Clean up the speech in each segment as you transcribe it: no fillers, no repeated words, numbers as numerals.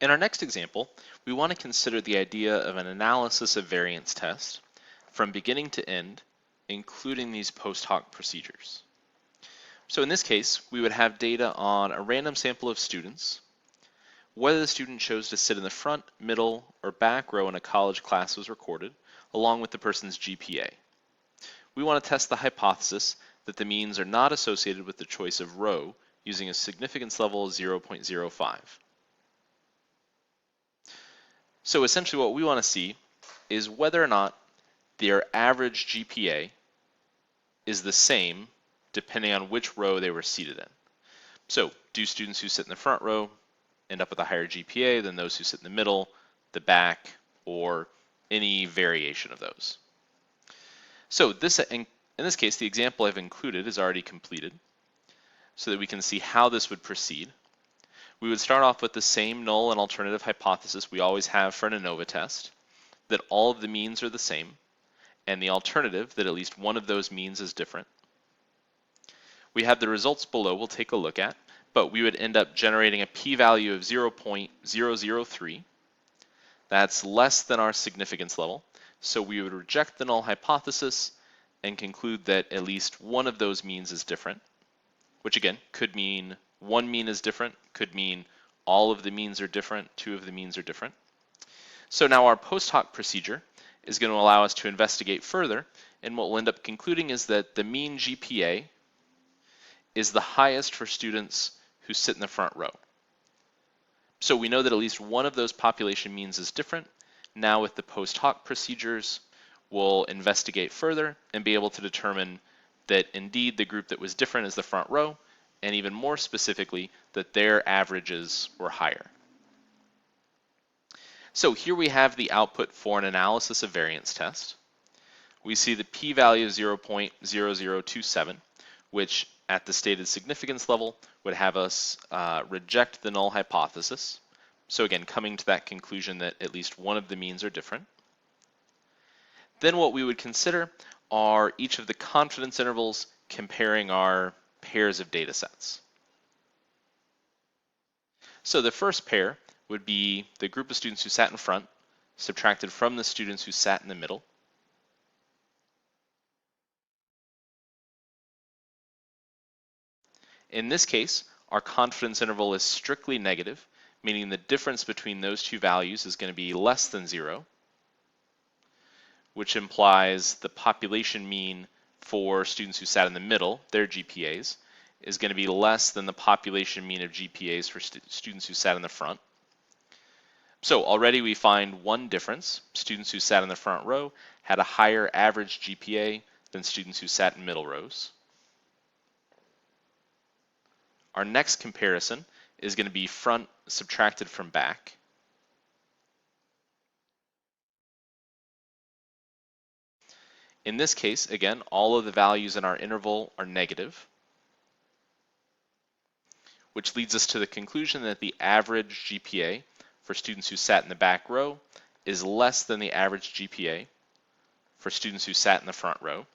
In our next example, we want to consider the idea of an analysis of variance test from beginning to end, including these post-hoc procedures. So in this case, we would have data on a random sample of students, whether the student chose to sit in the front, middle, or back row in a college class was recorded, along with the person's GPA. We want to test the hypothesis that the means are not associated with the choice of row using a significance level of 0.05. So essentially what we want to see is whether or not their average GPA is the same depending on which row they were seated in. So do students who sit in the front row end up with a higher GPA than those who sit in the middle, the back, or any variation of those? So in this case, the example I've included is already completed so that we can see how this would proceed. We would start off with the same null and alternative hypothesis we always have for an ANOVA test, that all of the means are the same, and the alternative that at least one of those means is different. We have the results below we'll take a look at, but we would end up generating a p-value of 0.003. That's less than our significance level, so we would reject the null hypothesis and conclude that at least one of those means is different, which again could mean one mean is different, could mean all of the means are different, two of the means are different. So now our post-hoc procedure is going to allow us to investigate further, and what we'll end up concluding is that the mean GPA is the highest for students who sit in the front row. So we know that at least one of those population means is different. Now with the post-hoc procedures, we'll investigate further and be able to determine that indeed the group that was different is the front row, and even more specifically, that their averages were higher. So here we have the output for an analysis of variance test. We see the p-value of 0.0027, which at the stated significance level would have us reject the null hypothesis. So again, coming to that conclusion that at least one of the means are different. Then what we would consider are each of the confidence intervals comparing our pairs of data sets. So the first pair would be the group of students who sat in front, subtracted from the students who sat in the middle. In this case, our confidence interval is strictly negative, meaning the difference between those two values is going to be less than 0, which implies the population mean for students who sat in the middle, their GPAs, is going to be less than the population mean of GPAs for students who sat in the front. So already we find one difference. Students who sat in the front row had a higher average GPA than students who sat in middle rows. Our next comparison is going to be front subtracted from back. In this case, again, all of the values in our interval are negative, which leads us to the conclusion that the average GPA for students who sat in the back row is less than the average GPA for students who sat in the front row.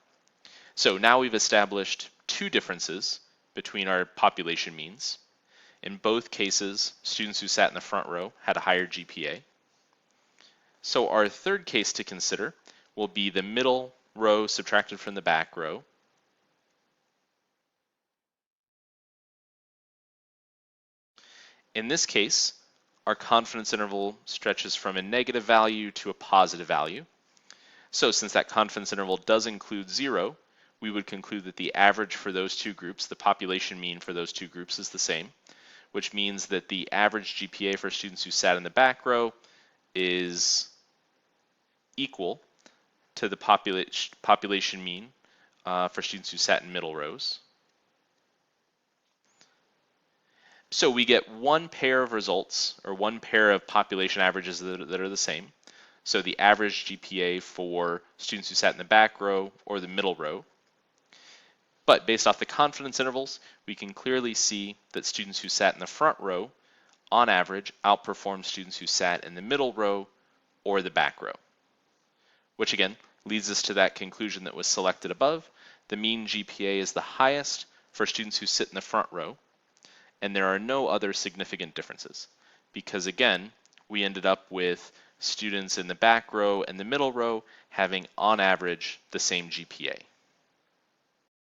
So now we've established two differences between our population means. In both cases, students who sat in the front row had a higher GPA. So our third case to consider will be the middle row subtracted from the back row. In this case, our confidence interval stretches from a negative value to a positive value. So since that confidence interval does include 0, we would conclude that the average for those two groups, the population mean for those two groups, is the same, which means that the average GPA for students who sat in the back row is equal to the population mean for students who sat in middle rows. So we get one pair of results, or one pair of population averages that are the same. So the average GPA for students who sat in the back row or the middle row. But based off the confidence intervals, we can clearly see that students who sat in the front row, on average, outperform students who sat in the middle row or the back row, which again leads us to that conclusion that was selected above. The mean GPA is the highest for students who sit in the front row, and there are no other significant differences because again, we ended up with students in the back row and the middle row having on average the same GPA.